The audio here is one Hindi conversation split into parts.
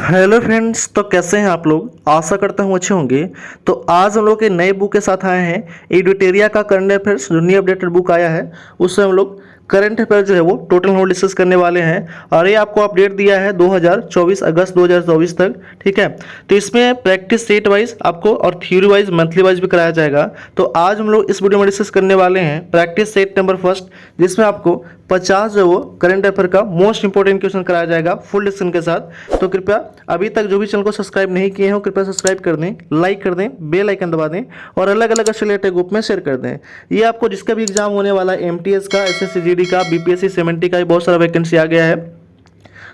हेलो फ्रेंड्स, तो कैसे हैं आप लोग। आशा करता हूँ अच्छे होंगे। तो आज हम लोग के नए बुक के साथ आए हैं। एडुटेरिया का करंट अफेयर्स जो न्यू अपडेटेड बुक आया है उससे हम लोग करंट अफेयर जो है वो टोटल हम डिस्कस करने वाले हैं। और ये आपको अपडेट दिया है 2024 अगस्त 2024 तक। ठीक है, तो इसमें प्रैक्टिस सेट वाइज आपको और थ्योरी वाइज मंथली वाइज भी कराया जाएगा। तो आज हम लोग इस वीडियो में डिस्कस करने वाले हैं प्रैक्टिस सेट नंबर फर्स्ट, जिसमें आपको 50 जो है वो करंट अफेयर का मोस्ट इंपोर्टेंट क्वेश्चन कराया जाएगा फुल डिस्कशन के साथ। तो कृपया अभी तक जो भी चैनल को सब्सक्राइब नहीं किए हैं कृपया सब्सक्राइब कर दें, लाइक कर दें, बेल आइकन दबा दें और अलग अलग रिलेटेड ग्रुप में शेयर कर दें। ये आपको जिसका भी एग्जाम होने वाला है एमटीएस का, एसएससी जीडी का, बीपीएससी 70 का, बहुत सारा वैकेंसी आ गया है,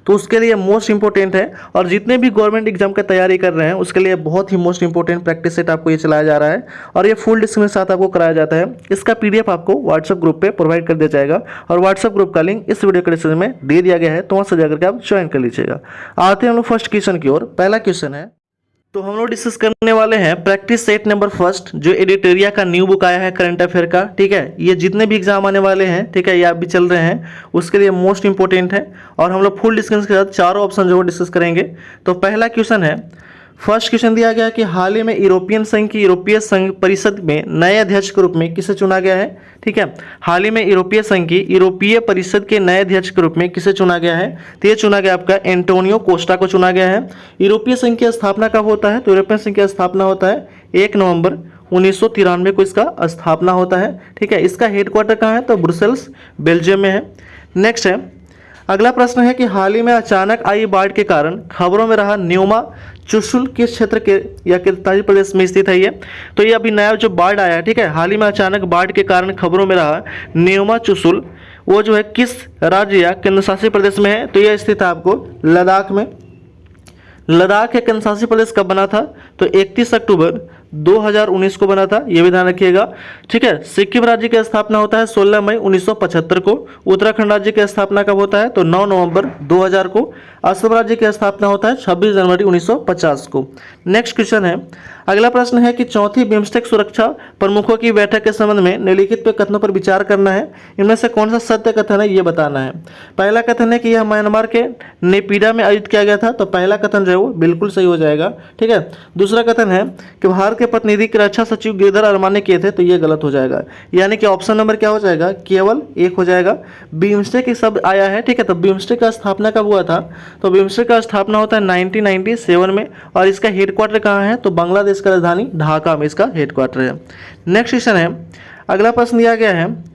तो उसके लिए मोस्ट इंपॉर्टेंट है। और जितने भी गवर्नमेंट एग्जाम की तैयारी कर रहे हैं उसके लिए बहुत ही मोस्ट इंपॉर्टेंट प्रैक्टिस सेट आपको ये चलाया जा रहा है और ये फुल डिस्कशन के साथ आपको कराया जाता है। इसका पीडीएफ आपको व्हाट्सएप ग्रुप पे प्रोवाइड कर दिया जाएगा और व्हाट्सएप ग्रुप का लिंक इस वीडियो के डिस्क्रिप्शन में दे दिया गया है, तो वहाँ से जाकर के आप ज्वाइन कर लीजिएगा। आते हैं हम लोग फर्स्ट क्वेश्चन की ओर। पहला क्वेश्चन है, तो हम लोग डिस्कस करने वाले हैं प्रैक्टिस सेट नंबर फर्स्ट जो एडिटोरिया का न्यू बुक आया है करंट अफेयर का। ठीक है, ये जितने भी एग्जाम आने वाले हैं, ठीक है, ये आप भी चल रहे हैं, उसके लिए मोस्ट इंपॉर्टेंट है और हम लोग फुल डिस्कशन के साथ चारों ऑप्शन जो डिस्कस करेंगे। तो पहला क्वेश्चन है, फर्स्ट क्वेश्चन दिया गया कि हाल ही में यूरोपियन संघ की यूरोपीय संघ परिषद में नए अध्यक्ष के रूप में किसे चुना गया है। ठीक है, हाल ही में यूरोपीय संघ की यूरोपीय परिषद के नए अध्यक्ष के रूप में किसे चुना गया है। तो ये चुना गया आपका एंटोनियो कोस्टा को चुना गया है। यूरोपीय संघ की स्थापना कब होता है, तो यूरोपियन संघ की स्थापना होता है 1 नवंबर 1993 को इसका स्थापना होता है। ठीक है, इसका हेडक्वार्टर कहाँ है, तो ब्रुसेल्स बेल्जियम में है। नेक्स्ट है, अगला प्रश्न है कि हाल ही में अचानक आई बाढ़ के कारण खबरों में रहा न्योमा चुशुल किस क्षेत्र के या किस प्रदेश में स्थित है ये। तो ये अभी नया जो बाढ़ आया है, ठीक है, हाल ही में अचानक बाढ़ के कारण खबरों में रहा न्योमा चुशुल, वो जो है किस राज्य या केंद्र शासित प्रदेश में है। तो यह स्थित है आपको लद्दाख में। लद्दाख एक केंद्र शासित प्रदेश कब बना था, तो 31 अक्टूबर 2019 को बना था, यह भी ध्यान रखिएगा। ठीक है, सिक्किम राज्य की स्थापना होता है 16 मई 1975 को। उत्तराखंड राज्य की स्थापना कब होता है, तो 9 नवंबर 2000 को। असम राज्य की स्थापना होता है 26 जनवरी 1950 को। नेक्स्ट क्वेश्चन है, अगला प्रश्न है कि चौथी बिम्स्टेक सुरक्षा प्रमुखों की बैठक के संबंध में निम्नलिखित पे कथनों पर विचार करना है। इनमें से कौन सा सत्य कथन है ये बताना है। पहला कथन है कि यह म्यांमार के नेपिडा में आयोजित किया गया था, तो पहला कथन जो है वो बिल्कुल सही हो जाएगा। ठीक है, दूसरा कथन है कि भारत के प्रतिनिधि की रक्षा सचिव गिरिधर अरमान ने किए थे, तो ये गलत हो जाएगा, यानी कि ऑप्शन नंबर क्या हो जाएगा, केवल 1 हो जाएगा। बिम्स्टेक एक शब्द आया है, ठीक है, तो बिम्स्टेक का स्थापना कब हुआ था, तो बिम्स्टेक का स्थापना होता है 1997 में और इसका हेडक्वार्टर कहाँ है, तो बांग्लादेश का राजधानी ढाका में इसका हेडक्वार्टर है। नेक्स्ट क्वेश्चन है, अगला प्रश्न दिया गया है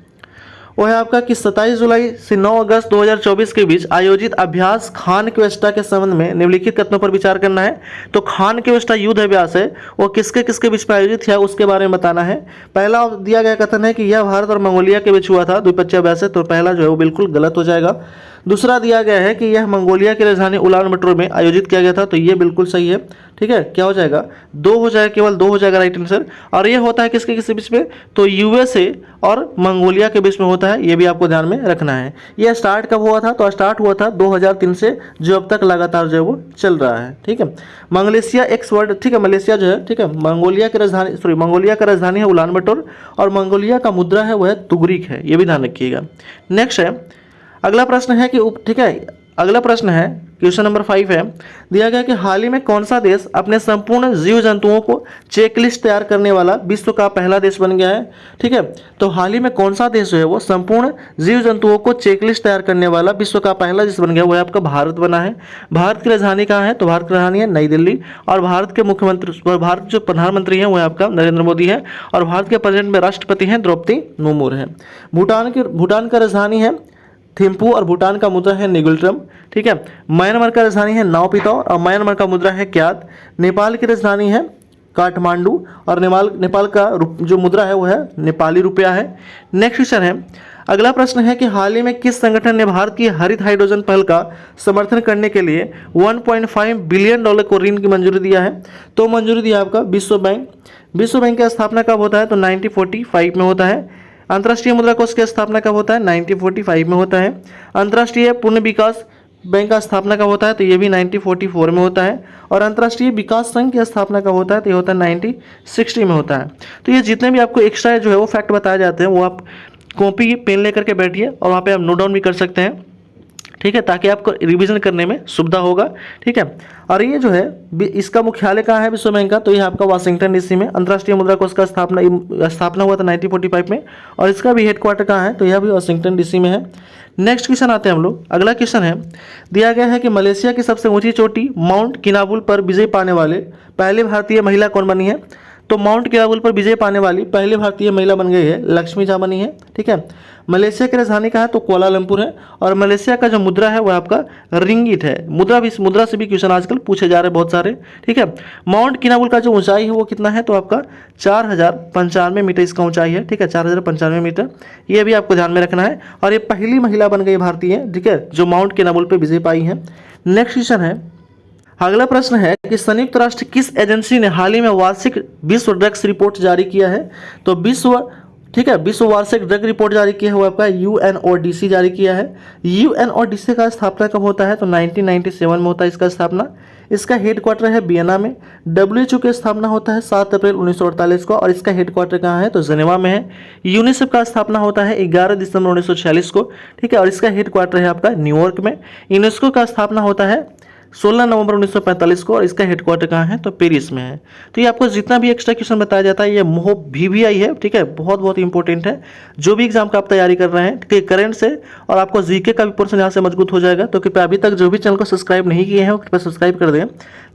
वो है आपका कि 27 जुलाई से 9 अगस्त 2024 के बीच आयोजित अभ्यास खान क्वेस्टा के संबंध में निम्नलिखित कथनों पर विचार करना है। तो खान क्वेस्टा युद्ध अभ्यास है वो किसके किसके बीच में आयोजित है उसके बारे में बताना है। पहला दिया गया कथन है कि यह भारत और मंगोलिया के बीच हुआ था, द्विपक्षीय अभ्यास है, तो पहला जो है वो बिल्कुल गलत हो जाएगा। दूसरा दिया गया है कि यह मंगोलिया की राजधानी उलान बटोर में आयोजित किया गया था, तो ये बिल्कुल सही है। ठीक है, क्या हो जाएगा, 2 हो जाएगा, केवल 2 हो जाएगा राइट आंसर। और ये होता है किसके किसके बीच में, तो यूएसए और मंगोलिया के बीच में होता है, ये भी आपको ध्यान में रखना है। यह स्टार्ट कब हुआ था, तो स्टार्ट हुआ था 2003 से, जो अब तक लगातार जो है वो चल रहा है। ठीक है, मलेशिया एक्स वर्ड, ठीक है, मलेशिया जो है, ठीक है, मंगोलिया की राजधानी मंगोलिया का राजधानी है उलान बटोर और मंगोलिया का मुद्रा है वह तुगरिक है, ये भी ध्यान रखिएगा। नेक्स्ट है, अगला प्रश्न है कि ठीक है, अगला प्रश्न है क्वेश्चन नंबर 5 है, दिया गया कि हाल ही में कौन सा देश अपने संपूर्ण जीव जंतुओं को चेकलिस्ट तैयार करने वाला विश्व का पहला देश बन गया है। ठीक है, तो हाल ही में कौन सा देश जो है वो संपूर्ण जीव जंतुओं को चेकलिस्ट तैयार करने वाला विश्व का पहला देश बन गया, वो है आपका भारत बना है। भारत की राजधानी कहाँ है, तो भारत की राजधानी है नई दिल्ली और भारत के मुख्यमंत्री और भारत जो प्रधानमंत्री हैं वो है आपका नरेंद्र मोदी है और भारत के प्रेसिडेंट में राष्ट्रपति हैं द्रौपदी मुर्मू है। भूटान का राजधानी है थिम्पू और भूटान का मुद्रा है निगुल्ट्रम। ठीक है, म्यांमार का राजधानी है नाओपिताओ और म्यांमार का मुद्रा है क्यात। नेपाल की राजधानी है काठमांडू और नेपाल का जो मुद्रा है वो है नेपाली रुपया है। नेक्स्ट क्वेश्चन है, अगला प्रश्न है कि हाल ही में किस संगठन ने भारत की हरित हाइड्रोजन पहल का समर्थन करने के लिए 1.5 बिलियन डॉलर को ऋण की मंजूरी दिया है। तो मंजूरी दिया आपका विश्व बैंक। विश्व बैंक की स्थापना कब होता है, तो 1945 में होता है। अंतर्राष्ट्रीय मुद्रा कोष की स्थापना कब होता है, 1945 में होता है। अंतर्राष्ट्रीय पुण्य विकास बैंक का स्थापना कब होता है, तो ये भी 1944 में होता है। और अंतर्राष्ट्रीय विकास संघ की स्थापना कब होता है, तो ये होता है 1960 में होता है। तो ये जितने भी आपको एक्स्ट्रा जो है वो फैक्ट बताए जाते हैं वो आप कॉपी पेन लेकर के बैठिए और वहाँ पे आप नोट डाउन भी कर सकते हैं। ठीक है, ताकि आपको रिवीजन करने में सुविधा होगा। ठीक है, और ये जो है इसका मुख्यालय कहाँ है विश्व बैंक का, तो ये आपका वाशिंगटन डीसी में। अंतर्राष्ट्रीय मुद्रा कोष का स्थापना हुआ था 1945 में, और इसका भी हेडक्वार्टर कहाँ है, तो यह भी वाशिंगटन डीसी में है। नेक्स्ट क्वेश्चन आते हैं हम लोग। अगला क्वेश्चन है, दिया गया है कि मलेशिया की सबसे ऊंची चोटी माउंट किनाबुल पर विजय पाने वाले पहले भारतीय महिला कौन बनी है, तो माउंट किनाबुल पर विजय पाने वाली पहली भारतीय महिला बन गई है लक्ष्मी झा बनी है। ठीक है, मलेशिया की राजधानी कहाँ है, तो कुआलालंपुर है, और मलेशिया का जो मुद्रा है वह आपका रिंगिट है। मुद्रा से भी क्वेश्चन आजकल पूछे जा रहे हैं बहुत सारे। ठीक है, माउंट किनाबुल का जो ऊंचाई है वो कितना है, तो आपका 4095 मीटर इसका ऊंचाई है। ठीक है, 4095 मीटर, ये भी आपको ध्यान में रखना है। और ये पहली महिला बन गई भारतीय, ठीक है, जो माउंट किनाबुल पर विजय पाई है। नेक्स्ट क्वेश्चन है, अगला प्रश्न है कि संयुक्त राष्ट्र किस एजेंसी ने हाल ही में वार्षिक विश्व ड्रग्स रिपोर्ट जारी किया है, तो विश्व वार्षिक ड्रग रिपोर्ट जारी किया है वो आपका UNODC जारी किया है। UNODC का स्थापना कब होता है, तो 1997 में होता है इसका स्थापना। इसका हेडक्वार्टर है वियना में। WHO की स्थापना होता है 7 अप्रैल 1948 को, और इसका हेडक्वार्टर कहाँ है, तो जेनेवा में है। यूनिसेफ का स्थापना होता है 11 दिसंबर 1946 को। ठीक है, और इसका हेडक्वार्टर है आपका न्यूयॉर्क में। यूनेस्को का स्थापना होता है 16 नवंबर 1945 को, और इसका हेडक्वार्टर कहाँ है, तो पेरिस में है। तो ये आपको जितना भी एक्स्ट्रा क्वेश्चन बताया जाता है ये मोह VVI है। ठीक है, बहुत बहुत इंपॉर्टेंट है। जो भी एग्जाम का आप तैयारी कर रहे हैं, ठीक है, करंट से, और आपको जीके का भी पोर्शन यहाँ से मजबूत हो जाएगा। तो कृपया अभी तक जो भी चैनल को सब्सक्राइब नहीं किए हैं वो कृपया सब्सक्राइब कर दें,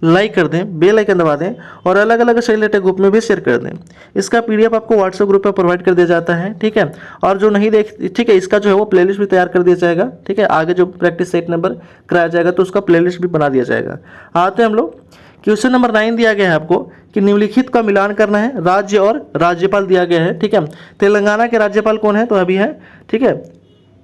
लाइक कर दें, बेल आइकन दबा दें, और अलग अलग से रिलेटेड ग्रुप में भी शेयर कर दें। इसका PDF आपको व्हाट्सएप ग्रुप पर प्रोवाइड कर दिया जाता है। ठीक है, और जो नहीं ठीक है, इसका जो है वो प्लेलिस्ट भी तैयार कर दिया जाएगा। ठीक है, आगे जो प्रैक्टिस सेट नंबर कराया जाएगा तो उसका प्लेलिस्ट भी बना दिया जाएगा। आते हैं हम लोग, क्वेश्चन नंबर 9 दिया गया है आपको कि निम्नलिखित का मिलान करना है, राज्य और राज्यपाल दिया गया है। ठीक है, तेलंगाना के राज्यपाल कौन है, तो अभी है, ठीक है,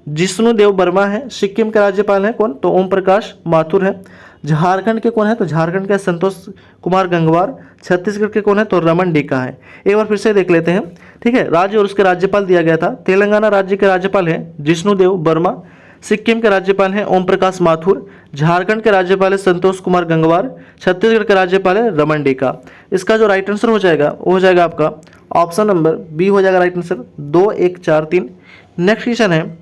जिष्णु देव वर्मा है। सिक्किम के राज्यपाल हैं कौन, तो ओम प्रकाश माथुर है। झारखंड के कौन है, तो झारखंड के संतोष कुमार गंगवार। छत्तीसगढ़ के कौन है, तो रमन डेका है। एक बार फिर से देख लेते हैं। ठीक है, राज्य और उसके राज्यपाल दिया गया था। तेलंगाना राज्य के राज्यपाल हैं जिष्णु देव वर्मा। सिक्किम के राज्यपाल हैं ओम प्रकाश माथुर। झारखंड के राज्यपाल है संतोष कुमार गंगवार। छत्तीसगढ़ के राज्यपाल है रमन डेका। इसका जो राइट आंसर हो जाएगा वो हो जाएगा आपका ऑप्शन नंबर बी हो जाएगा राइट आंसर, 2, 1, 4, 3। नेक्स्ट क्वेश्चन है,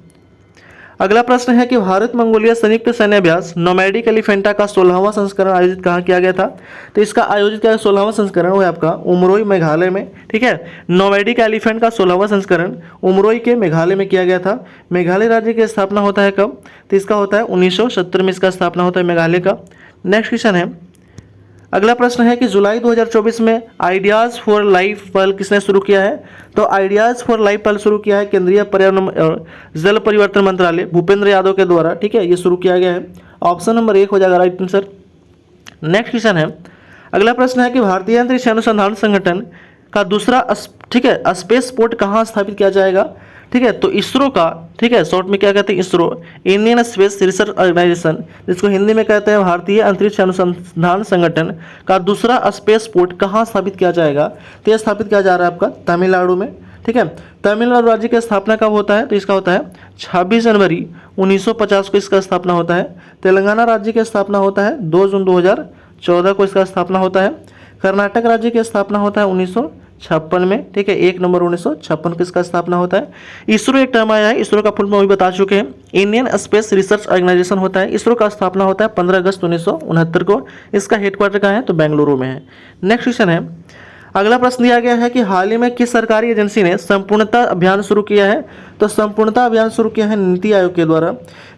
अगला प्रश्न है कि भारत मंगोलिया संयुक्त सैन्य अभ्यास नोमैडिक एलिफेंटा का 16वां संस्करण आयोजित कहाँ किया गया था, तो इसका आयोजित किया 16वां संस्करण वो है आपका उमरोई मेघालय में। ठीक है, नोमैडिक एलिफेंट का 16वां संस्करण उमरोई के मेघालय में किया गया था। मेघालय राज्य की स्थापना होता है कब, तो इसका होता है 1970 में इसका स्थापना होता है मेघालय का। नेक्स्ट क्वेश्चन है, अगला प्रश्न है कि जुलाई 2024 में आइडियाज़ फॉर लाइफ पहल किसने शुरू किया है, तो आइडियाज़ फॉर लाइफ पहल शुरू किया है केंद्रीय पर्यावरण और जल परिवर्तन मंत्रालय भूपेंद्र यादव के द्वारा। ठीक है, ये शुरू किया गया है। ऑप्शन नंबर 1 हो जाएगा राइट आंसर। नेक्स्ट क्वेश्चन है, अगला प्रश्न है कि भारतीय अंतरिक्ष अनुसंधान संगठन का दूसरा ठीक है स्पेस पोर्ट कहाँ स्थापित किया जाएगा। ठीक है, तो इसरो का, ठीक है, शॉर्ट में क्या कहते हैं, ISRO, Indian Space Research Organisation, जिसको हिंदी में कहते हैं भारतीय अंतरिक्ष अनुसंधान संगठन का दूसरा स्पेस पोर्ट कहाँ स्थापित किया जाएगा, तो यह स्थापित किया जा रहा है आपका तमिलनाडु में। ठीक है, तमिलनाडु राज्य की स्थापना कब होता है, तो इसका होता है 26 जनवरी 1950 को इसका स्थापना होता है। तेलंगाना राज्य की स्थापना होता है 2 जून 2014 को इसका स्थापना होता है। कर्नाटक राज्य की स्थापना होता है 1956 में। ठीक है, 1 नवंबर 1956 को इसका स्थापना होता है। इसरो एक टर्म आया है, इसरो का फुल फॉर्म भी बता चुके हैं, इंडियन स्पेस रिसर्च ऑर्गेनाइजेशन होता है। इसरो का स्थापना होता है 15 अगस्त 1969 को। इसका हेडक्वार्टर कहाँ है, तो बेंगलुरु में है। नेक्स्ट क्वेश्चन है, अगला प्रश्न दिया गया है कि हाल ही में किस सरकारी एजेंसी ने संपूर्णता अभियान शुरू किया है, तो संपूर्णता अभियान शुरू किया है नीति आयोग के द्वारा।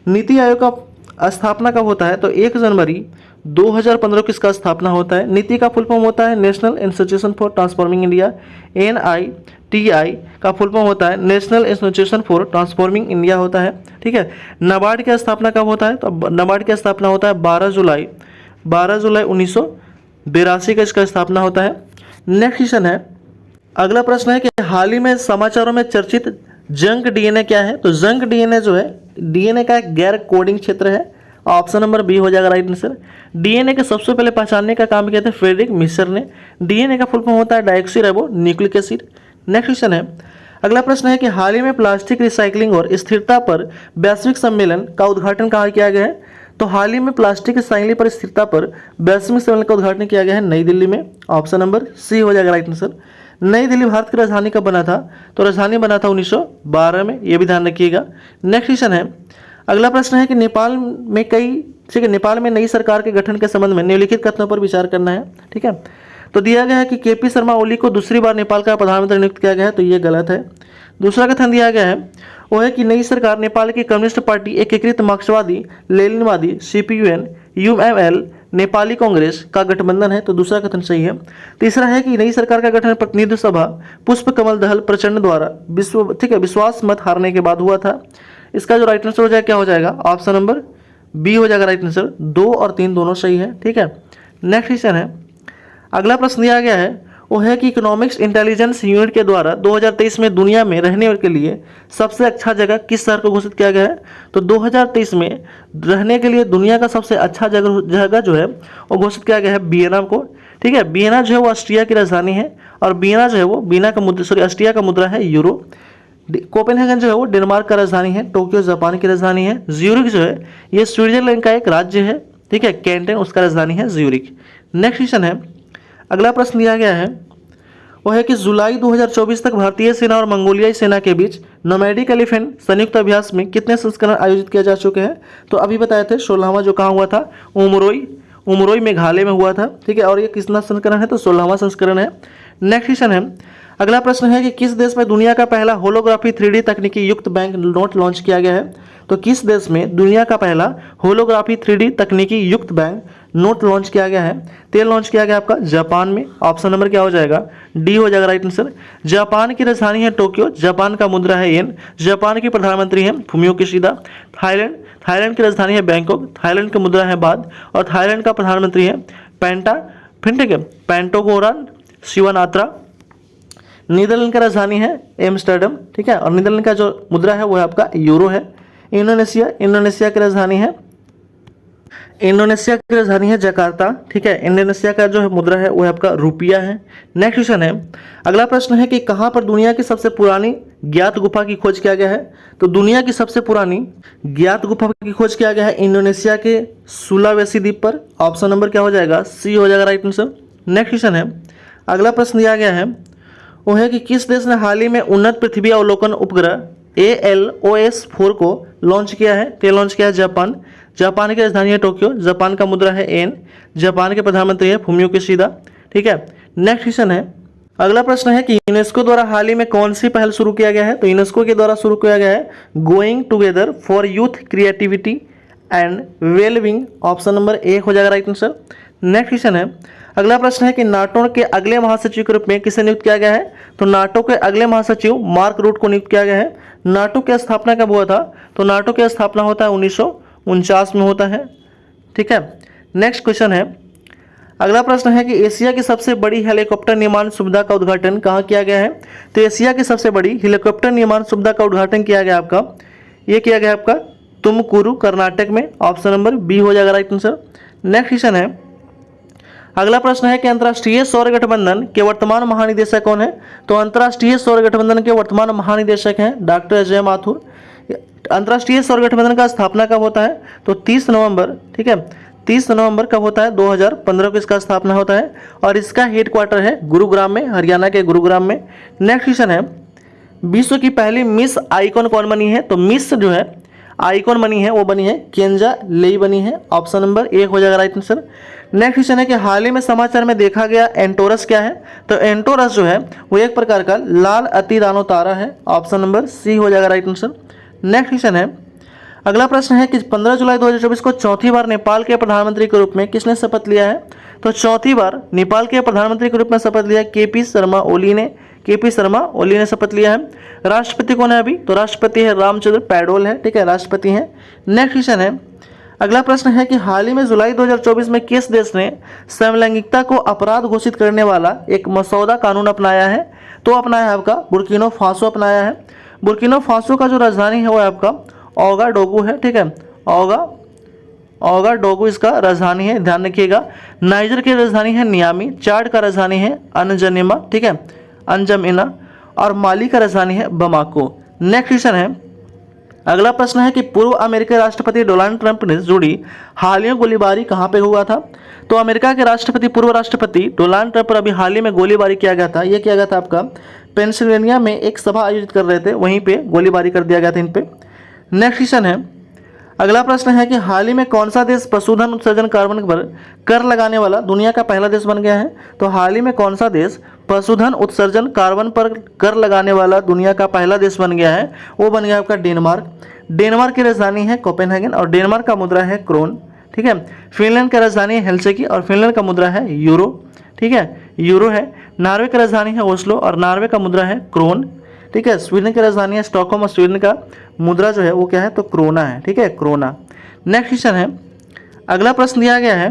नीति आयोग का स्थापना कब होता है, तो 1 जनवरी 2015 को इसका स्थापना होता है। नीति का फुल फॉर्म होता है national institution for transforming India. NITI का फुल फॉर्म होता है national institution for transforming India होता है। ठीक है, नाबार्ड की स्थापना कब होता है, तो नाबार्ड की स्थापना होता है 12 जुलाई 1982 का इसका स्थापना होता है। नेक्स्ट क्वेश्चन है, अगला प्रश्न है कि हाल ही में समाचारों में चर्चित जंक DNA क्या है, तो जंक DNA जो है DNA का एक गैर कोडिंग क्षेत्र है। ऑप्शन नंबर बी हो जाएगा राइट आंसर। DNA के सबसे पहले पहचानने का काम किया था फ्रेडरिक मिशर ने। DNA का फुल फॉर्म होता है डाइऑक्सीराइबो न्यूक्लिक एसिड। नेक्स्ट क्वेश्चन है, अगला प्रश्न है कि हाल ही में प्लास्टिक रिसाइकलिंग और स्थिरता पर वैश्विक सम्मेलन का उद्घाटन कहाँ किया गया है, तो हाल ही में प्लास्टिक रिसाइकलिंग पर स्थिरता पर वैश्विक सम्मेलन का उद्घाटन किया गया है नई दिल्ली में। ऑप्शन नंबर सी हो जाएगा राइट आंसर। नई दिल्ली भारत की राजधानी कब बना था, तो राजधानी बना था 1912 में, ये भी ध्यान रखिएगा। नेक्स्ट क्वेश्चन है, अगला प्रश्न है कि नेपाल में नई सरकार के गठन के संबंध में निम्नलिखित कथनों पर विचार करना है। ठीक है, तो दिया गया है कि केपी शर्मा ओली को दूसरी बार नेपाल का प्रधानमंत्री नियुक्त किया गया है, तो ये गलत है। दूसरा कथन दिया गया है वो है कि नई सरकार नेपाल की कम्युनिस्ट पार्टी, एकीकृत मार्क्सवादी, लेनिनवादी, सीपीयूएन, यूएमएल, नेपाली कांग्रेस का गठबंधन है, तो दूसरा कथन सही है। तीसरा है कि नई सरकार का गठन प्रतिनिधि सभा पुष्प कमल दहल प्रचंड द्वारा विश्वास मत हारने के बाद हुआ था। इसका जो राइट आंसर हो जाएगा क्या हो जाएगा, ऑप्शन नंबर बी हो जाएगा राइट आंसर। 2 और 3 दोनों सही है। ठीक है, नेक्स्ट क्वेश्चन है, अगला प्रश्न दिया गया है वो है कि इकोनॉमिक्स इंटेलिजेंस यूनिट के द्वारा 2023 में दुनिया में रहने के लिए सबसे अच्छा जगह किस शहर को घोषित किया गया है। तो 2023 में रहने के लिए दुनिया का सबसे अच्छा जगह जो है वो घोषित किया गया है वियना को। ठीक है, वियना जो है वो ऑस्ट्रिया की राजधानी है, और वियना जो है वो ऑस्ट्रिया का मुद्रा है यूरो। कोपेनहेगन जो है वो डेनमार्क का राजधानी है। टोक्यो जापान की राजधानी है। ज्यूरिख जो है ये स्विट्जरलैंड का एक राज्य है। ठीक है, कैंटन उसका राजधानी है ज्यूरिख। नेक्स्ट क्वेश्चन है, अगला प्रश्न दिया गया है वो है कि जुलाई 2024 तक भारतीय सेना और मंगोलियाई सेना के बीच नोमैडिक एलिफेंट संयुक्त अभ्यास में कितने संस्करण आयोजित किए जा चुके हैं। तो अभी बताए थे 16वां जो कहाँ हुआ था, उमरोई मेघालय में हुआ था। ठीक है, और ये कितना संस्करण है, तो 16वां संस्करण है। नेक्स्ट क्वेश्चन है, अगला प्रश्न है कि किस देश में दुनिया का पहला होलोग्राफी 3D तकनीकी युक्त बैंक नोट लॉन्च किया गया है। तो किस देश में दुनिया का पहला होलोग्राफी 3D तकनीकी युक्त बैंक नोट लॉन्च किया गया है। तेल लॉन्च किया गया आपका जापान में। ऑप्शन नंबर क्या हो जाएगा, डी हो जाएगा राइट आंसर। जापान की राजधानी है टोक्यो, जापान का मुद्रा है येन, जापान के प्रधानमंत्री हैं फुमियो किशिदा। थाईलैंड की राजधानी है बैंकॉक, थाईलैंड का मुद्रा है बाथ, और थाईलैंड का प्रधानमंत्री है पेंटागोरान शिवनात्रा। नीदरलैंड का राजधानी है एम्स्टर्डम। ठीक है, और नीदरलैंड का जो मुद्रा है वो है आपका यूरो है। इंडोनेशिया की राजधानी है जकार्ता। ठीक है, इंडोनेशिया का जो है मुद्रा है वो है आपका रुपया है। नेक्स्ट क्वेश्चन है, अगला प्रश्न है कि कहाँ पर दुनिया की सबसे पुरानी ज्ञात गुफा की खोज किया गया है। तो दुनिया की सबसे पुरानी ज्ञात गुफा की खोज किया गया है इंडोनेशिया के सुलावेसी द्वीप पर। ऑप्शन नंबर क्या हो जाएगा, सी हो जाएगा राइट आंसर। नेक्स्ट क्वेश्चन है, अगला प्रश्न दिया गया है वो है कि किस देश ने हाल ही में उन्नत पृथ्वी अवलोकन उपग्रह ALOS-4 को लॉन्च किया है। तो लॉन्च किया है जापान की राजधानी है टोक्यो, जापान का मुद्रा है एन, जापान के प्रधानमंत्री है फुमियो किशिदा। ठीक है, नेक्स्ट क्वेश्चन है, अगला प्रश्न है कि यूनेस्को द्वारा हाल ही में कौन सी पहल शुरू किया गया है। तो यूनेस्को के द्वारा शुरू किया गया है going together for youth creativity and wellbeing. Option number A हो जाएगा राइट आंसर। नेक्स्ट क्वेश्चन है, अगला प्रश्न है कि नाटो के अगले महासचिव के रूप में किसे नियुक्त किया गया है। तो नाटो के अगले महासचिव मार्क रूट को नियुक्त किया गया है। नाटो की स्थापना कब हुआ था। तो नाटो की स्थापना होता है 1949 में होता है। ठीक है, नेक्स्ट क्वेश्चन है, अगला प्रश्न है कि एशिया की सबसे बड़ी हेलीकॉप्टर निर्माण सुविधा का उद्घाटन कहाँ किया गया है। तो एशिया की सबसे बड़ी हेलीकॉप्टर निर्माण सुविधा का उद्घाटन किया गया आपका तुमकुरु कर्नाटक में। ऑप्शन नंबर बी हो जाएगा राइट आंसर। नेक्स्ट क्वेश्चन है, अगला प्रश्न है कि अंतर्राष्ट्रीय सौर गठबंधन के वर्तमान महानिदेशक कौन है। तो अंतर्राष्ट्रीय सौर गठबंधन के वर्तमान महानिदेशक हैं डॉक्टर अजय माथुर। अंतर्राष्ट्रीय सौर गठबंधन का स्थापना कब होता है। तो 30 नवंबर। ठीक है, 30 नवंबर कब होता है, 2015 को इसका स्थापना होता है, और इसका हेडक्वार्टर है गुरुग्राम में, हरियाणा के गुरुग्राम में। नेक्स्ट क्वेश्चन है, विश्व की पहली मिस आइकॉन कौन बनी है। तो मिस जो है आइकॉन बनी है वो बनी है केंजा लेई बनी है। ऑप्शन नंबर ए हो जाएगा राइट आंसर। नेक्स्ट क्वेश्चन है कि हाल ही में समाचार में देखा गया एंटोरस क्या है। तो एंटोरस जो है वो एक प्रकार का लाल अतिदानो तारा है। ऑप्शन नंबर सी हो जाएगा राइट आंसर। नेक्स्ट क्वेश्चन है, अगला प्रश्न है कि 15 जुलाई 2024 को चौथी बार नेपाल के प्रधानमंत्री के रूप में किसने शपथ लिया है। तो चौथी बार नेपाल के प्रधानमंत्री के रूप में शपथ लिया केपी शर्मा ओली ने शपथ लिया है। राष्ट्रपति कौन है अभी। तो राष्ट्रपति है रामचंद्र पैडोल है। ठीक है, राष्ट्रपति हैं। नेक्स्ट क्वेश्चन है, अगला प्रश्न है कि हाल ही में जुलाई 2024 में किस देश ने समलैंगिकता को अपराध घोषित करने वाला एक मसौदा कानून अपनाया है। तो अपनाया है आपका बुर्किना फासो अपनाया है। बुर्किना फासो का जो राजधानी है वो है आपका ओगाडोगु है। ठीक है, ओगाडोगु इसका राजधानी है, ध्यान रखिएगा। नाइजर की राजधानी है नियामी, चाड का राजधानी है अनजनिमा। ठीक है, अंजमिना, और माली का राजधानी है बमाको। नेक्स्ट क्वेश्चन है, अगला प्रश्न है कि पूर्व अमेरिकी राष्ट्रपति डोनाल्ड ट्रंप ने जुड़ी हालिया गोलीबारी कहाँ पे हुआ था। तो अमेरिका के पूर्व राष्ट्रपति डोनाल्ड ट्रंप पर अभी हाल ही में गोलीबारी किया गया था। यह किया गया था आपका पेंसिल्वेनिया में, एक सभा आयोजित कर रहे थे, वहीं पे गोलीबारी कर दिया गया था इन पे। नेक्स्ट क्वेश्चन है, अगला प्रश्न है कि हाल ही में कौन सा देश पशुधन उत्सर्जन कार्बन पर कर लगाने वाला दुनिया का पहला देश बन गया है? तो हाल ही में कौन सा देश पशुधन उत्सर्जन कार्बन पर कर लगाने वाला दुनिया का पहला देश बन गया है? वो बन गया आपका डेनमार्क। डेनमार्क की राजधानी है कोपेनहेगन और डेनमार्क का मुद्रा है क्रोन। ठीक है। फिनलैंड की राजधानी है हेलसिंकी और फिनलैंड का मुद्रा है यूरो। ठीक है, यूरो है। नॉर्वे की राजधानी है ओस्लो और नॉर्वे का मुद्रा है क्रोन। ठीक है। स्वीडन की राजधानी है स्टॉकहोम और स्वीडन का मुद्रा जो है वो क्या है? तो क्रोना है। ठीक है, क्रोना। नेक्स्ट क्वेश्चन है, अगला प्रश्न दिया गया है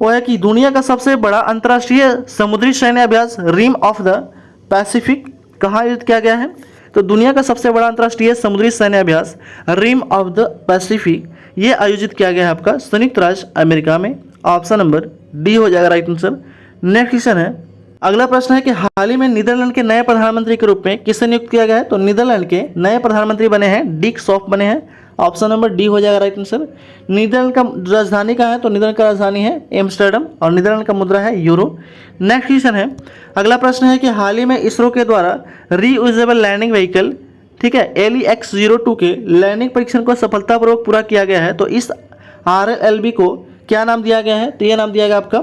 वो है कि दुनिया का सबसे बड़ा अंतर्राष्ट्रीय समुद्री सैन्य अभ्यास रिम ऑफ द पैसिफिक कहाँ आयोजित किया गया है? तो दुनिया का सबसे बड़ा अंतर्राष्ट्रीय समुद्री सैन्य अभ्यास रिम ऑफ द पैसिफिक ये आयोजित किया गया है आपका संयुक्त राज्य अमेरिका में। ऑप्शन नंबर डी हो जाएगा राइट आंसर। नेक्स्ट क्वेश्चन है, अगला प्रश्न है कि हाल ही में नीदरलैंड के नए प्रधानमंत्री के रूप में किसे नियुक्त किया गया है? तो नीदरलैंड के नए प्रधानमंत्री बने हैं डिक सॉफ बने हैं। ऑप्शन नंबर डी हो जाएगा राइट आंसर। नीदरलैंड का राजधानी कहाँ है? तो नीदरलैंड का राजधानी है एम्स्टर्डम और नीदरलैंड का मुद्रा है यूरो। नेक्स्ट क्वेश्चन है, अगला प्रश्न है कि हाल ही में इसरो के द्वारा रीयूजेबल लैंडिंग व्हीकल ठीक है LEX-02 के लैंडिंग परीक्षण को सफलतापूर्वक पूरा किया गया है। तो इस RLB को क्या नाम दिया गया है? तो यह नाम दिया गया आपका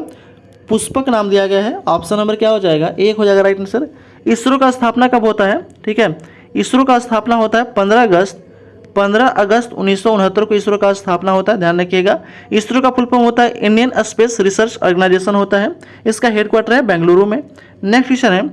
पुष्पक नाम दिया गया है। ऑप्शन नंबर क्या हो जाएगा? एक हो जाएगा राइट आंसर। इसरो का स्थापना कब होता है? ठीक है, इसरो का स्थापना होता है 15 अगस्त 1969 को इसरो का स्थापना होता है, ध्यान रखिएगा। इसरो का फुल फॉर्म होता है इंडियन स्पेस रिसर्च ऑर्गेनाइजेशन होता है। इसका हेडक्वार्टर है बेंगलुरु में। नेक्स्ट क्वेश्चन है,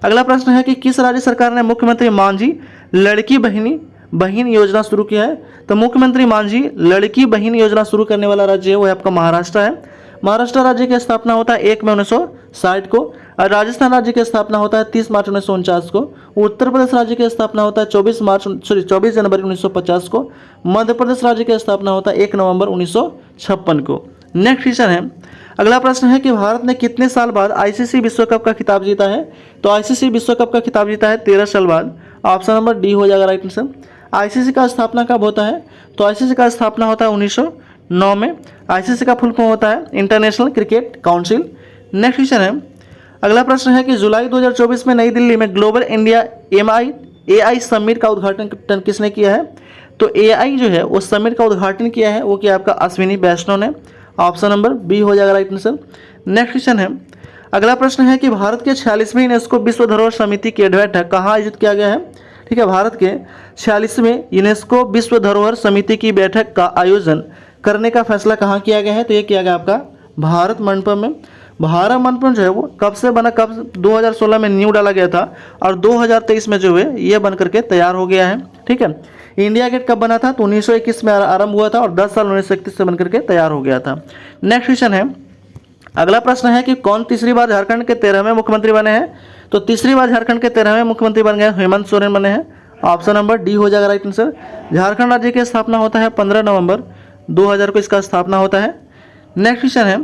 अगला प्रश्न है कि किस राज्य सरकार ने मुख्यमंत्री मांझी लड़की बहन योजना शुरू किया है? तो मुख्यमंत्री मांझी लड़की बहन योजना शुरू करने वाला राज्य है वो है आपका महाराष्ट्र है। महाराष्ट्र राज्य की स्थापना होता है 1 मई 1960 को और राजस्थान राज्य की स्थापना होता है 30 मार्च 1949 को। उत्तर प्रदेश राज्य की स्थापना होता है 24 जनवरी 1950 को। मध्य प्रदेश राज्य की स्थापना होता है 1 नवंबर 1956 को। नेक्स्ट क्वेश्चन है, अगला प्रश्न है कि भारत ने कितने साल बाद ICC विश्व कप का खिताब जीता है? तो ICC विश्व कप का खिताब जीता है 13 साल बाद। ऑप्शन नंबर डी हो जाएगा राइट आंसर। ICC का स्थापना कब होता है? तो ICC का स्थापना होता है 1909 में। ICC का फुल फॉर्म होता है international cricket council. Next question है, अगला प्रश्न है कि जुलाई 2024 में नई दिल्ली में ग्लोबल इंडिया AI समिट का उद्घाटन किसने किया है? तो AI जो है वो समिट का उद्घाटन किया है वो क्या आपका अश्विनी वैष्णव ने। ऑप्शन नंबर बी हो जाएगा राइट आंसर। नेक्स्ट क्वेश्चन है, अगला प्रश्न है कि भारत के 46वें यूनेस्को विश्व धरोहर समिति की बैठक कहाँ आयोजित किया गया है? ठीक है, भारत के 46वें यूनेस्को विश्व धरोहर समिति की बैठक का आयोजन करने का फैसला कहाँ किया गया है? तो ये किया गया आपका भारत मंडपम में। भारत मंडपम जो है वो कब से बना? कब 2016 में न्यू डाला गया था और 2023 में जो है ये बन करके तैयार हो गया है। ठीक है, इंडिया गेट कब बना था? तो 1921 में आरंभ हुआ था और 10 साल 1931 से बन करके तैयार हो गया था। नेक्स्ट क्वेश्चन है, अगला प्रश्न है कि कौन तीसरी बार झारखंड के 13वें मुख्यमंत्री बने हैं? तो तीसरी बार झारखंड के 13वें मुख्यमंत्री बन गए हेमंत सोरेन बने हैं। ऑप्शन नंबर डी हो जाएगा राइट आंसर। झारखंड राज्य की स्थापना होता है 15 नवंबर 2000 को इसका स्थापना होता है। नेक्स्ट क्वेश्चन है,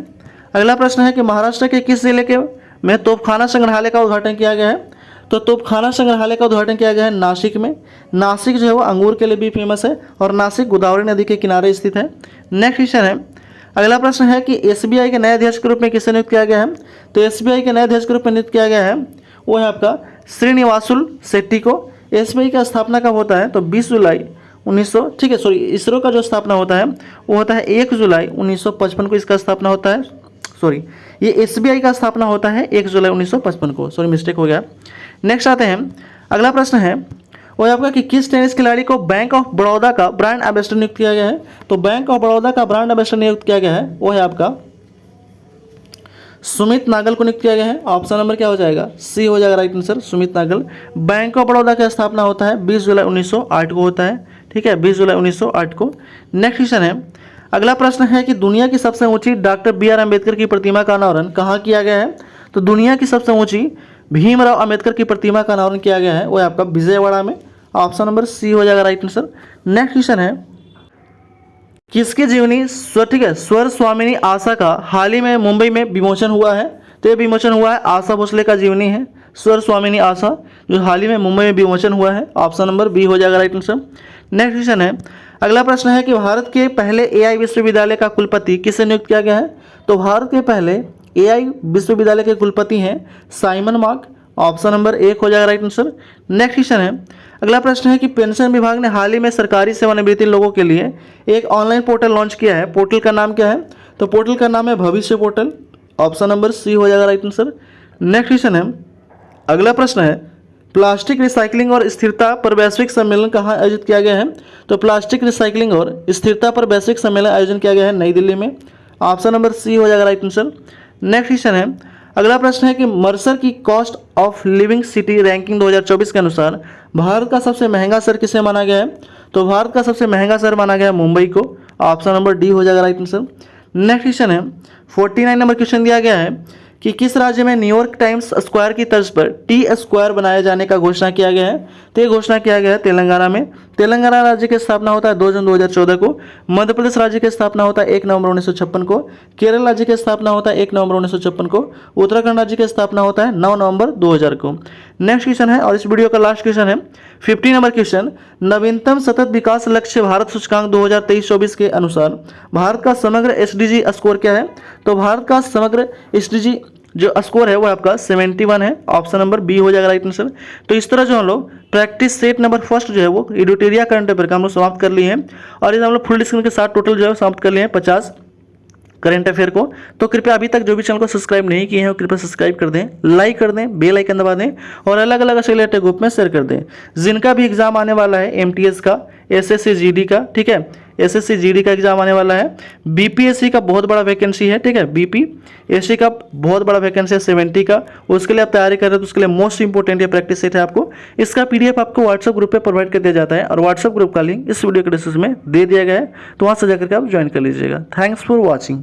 अगला प्रश्न है कि महाराष्ट्र के किस जिले के में तोपखाना संग्रहालय का उद्घाटन किया गया है? तो तोपखाना संग्रहालय का उद्घाटन किया गया है नासिक में। नासिक जो है वो अंगूर के लिए भी फेमस है और नासिक गोदावरी नदी के किनारे स्थित है। नेक्स्ट क्वेश्चन है, अगला प्रश्न है कि SBI के नए अध्यक्ष के रूप में किसे नियुक्त किया गया है? तो SBI के नए अध्यक्ष के रूप में नियुक्त किया गया है वो है आपका श्रीनिवासुल शेट्टी को। SBI का स्थापना कब होता है? तो 20 जुलाई 1900 ठीक है सॉरी इसरो का जो स्थापना होता है वो होता है 1 जुलाई 1955 को इसका स्थापना होता है। सॉरी ये SBI का स्थापना होता है 1 जुलाई 1955 को, सॉरी मिस्टेक हो गया। नेक्स्ट आते हैं, अगला प्रश्न है वो आपका कि किस टेनिस खिलाड़ी को बैंक ऑफ बड़ौदा का ब्रांड एम्बेसडर नियुक्त किया गया है? तो बैंक ऑफ बड़ौदा का ब्रांड एम्बेसडर नियुक्त किया गया है वो है आपका सुमित नागल को नियुक्त किया गया है। ऑप्शन नंबर क्या हो जाएगा? सी हो जाएगा right answer, Sumit Nagal. Bank of Baroda की स्थापना होता है 20 जुलाई 1908 को होता है। ठीक है, 20 जुलाई 1908 को। नेक्स्ट क्वेश्चन है, अगला प्रश्न है कि दुनिया की सबसे ऊंची डॉक्टर BR अम्बेडकर की प्रतिमा का अनावरण कहाँ किया गया है? तो दुनिया की सबसे ऊंची भीमराव अम्बेडकर की प्रतिमा का अनावरण किया गया है वो है आपका विजयवाड़ा में। ऑप्शन नंबर सी हो जाएगा राइट आंसर। नेक्स्ट क्वेश्चन है, किसकी जीवनी स्वर स्वामिनी आशा का हाल ही में मुंबई में विमोचन हुआ है? तो ये विमोचन हुआ है आशा भोसले का जीवनी है स्वर स्वामिनी आशा जो हाल ही में मुंबई में विमोचन हुआ है। ऑप्शन नंबर बी हो जाएगा राइट आंसर। नेक्स्ट क्वेश्चन है, अगला प्रश्न है कि भारत के पहले AI विश्वविद्यालय का कुलपति किसे नियुक्त किया गया है? तो भारत के पहले AI विश्वविद्यालय के कुलपति हैं साइमन मार्क ऑप्शन नंबर 1 हो जाएगा राइट आंसर। नेक्स्ट क्वेश्चन है, अगला प्रश्न है कि पेंशन विभाग ने हाल ही में सरकारी सेवानिवृत्ति लोगों के लिए एक ऑनलाइन पोर्टल लॉन्च किया है। पोर्टल का नाम क्या है? तो पोर्टल का नाम है भविष्य पोर्टल। ऑप्शन नंबर सी हो जाएगा राइट आंसर। नेक्स्ट क्वेश्चन है, अगला प्रश्न है, प्लास्टिक रिसाइकलिंग और स्थिरता पर वैश्विक सम्मेलन कहाँ आयोजित किया गया है? तो प्लास्टिक रिसाइकलिंग और स्थिरता पर वैश्विक सम्मेलन आयोजन किया गया है नई दिल्ली में। ऑप्शन नंबर सी हो जाएगा राइट आंसर। नेक्स्ट क्वेश्चन है, अगला प्रश्न है कि मर्सर की cost of living city ranking 2024 के अनुसार भारत का सबसे महंगा शहर किसे माना गया है? तो भारत का सबसे महंगा शहर माना गया है मुंबई को। ऑप्शन नंबर डी हो जाएगा राइट आंसर। नेक्स्ट क्वेश्चन है, 49 नंबर क्वेश्चन दिया गया है कि किस राज्य में न्यूयॉर्क टाइम्स स्क्वायर की तर्ज पर टी स्क्वायर बनाए जाने का घोषणा किया गया है? तो ये घोषणा किया गया है तेलंगाना में। तेलंगाना राज्य की स्थापना होता है 2 जून 2014 को। मध्य प्रदेश राज्य की स्थापना होता है 1 नवंबर 1956 को। केरल राज्य की स्थापना होता है 1 नवंबर 1956 को। उत्तराखंड राज्य की स्थापना होता है 9 नवंबर 2000 को। नेक्स्ट क्वेश्चन है और इस वीडियो का लास्ट क्वेश्चन है 50 नंबर क्वेश्चन, नवीनतम सतत विकास लक्ष्य भारत सूचकांक 2023-24 के अनुसार भारत का समग्र SDG स्कोर क्या है? तो भारत का समग्र SDG जो स्कोर है वो आपका 71 है। ऑप्शन नंबर बी हो जाएगा राइट आंसर। तो इस तरह जो हम लोग प्रैक्टिस सेट नंबर फर्स्ट जो है वो एडिटोरिया करंट अफेयर का हम लोग समाप्त कर लिए हैं और इस हम लोग फुल डिस्कशन के साथ टोटल जो है समाप्त कर लिए हैं 50 करंट अफेयर को। तो कृपया अभी तक जो भी चैनल को सब्सक्राइब नहीं किए हैं वो कृपया सब्सक्राइब कर दें, लाइक कर दें, बेल आइकन दबा दें और अलग अलग रिलेटेड ग्रुप में शेयर कर दें। जिनका भी एग्जाम आने वाला है MTS का, SSC GD का, ठीक है, SSC GD का एग्जाम आने वाला है, BPSC का बहुत बड़ा वैकेंसी है, ठीक है, BPSC का बहुत बड़ा वैकेंसी है 70 का, उसके लिए आप तैयारी कर रहे हो तो उसके लिए मोस्ट इंपॉर्टेंट ये प्रैक्टिस सेट है आपको। इसका PDF आपको व्हाट्सएप ग्रुप पे प्रोवाइड कर दिया जाता है और व्हाट्सएप ग्रुप का लिंक इस वीडियो के डिस्क्रिप्शन में दे दिया गया है, तो वहाँ से जाकर के आप ज्वाइन कर लीजिएगा। Thanks for watching.